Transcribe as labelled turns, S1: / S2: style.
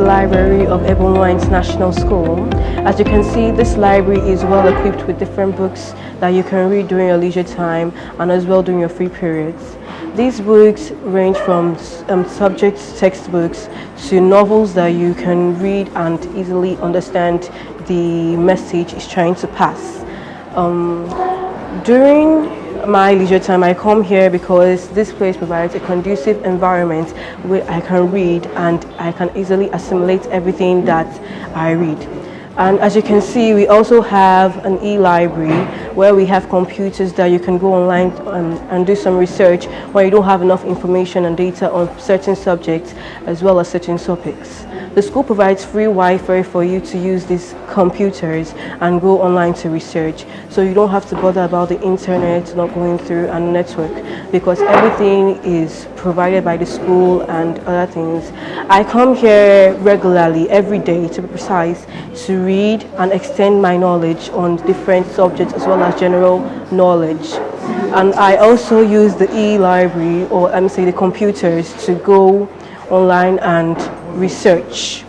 S1: the library of Ebunoluwa International School. As you can see, this library is well equipped with different books that you can read during your leisure time and as well during your free periods. These books range from subject textbooks to novels that you can read and easily understand the message it's trying to pass. During my leisure time, I come here because this place provides a conducive environment where I can read and I can easily assimilate everything that I read. And as you can see, we also have an e-library where we have computers that you can go online and do some research when you don't have enough information and data on certain subjects as well as certain topics. The school provides free Wi-Fi for you to use these computers and go online to research. So you don't have to bother about the internet not going through and network because everything is provided by the school and other things. I come here regularly, every day to be precise, to read and extend my knowledge on different subjects as well as general knowledge. And I also use the e-library, or let me say the computers, to go online and research.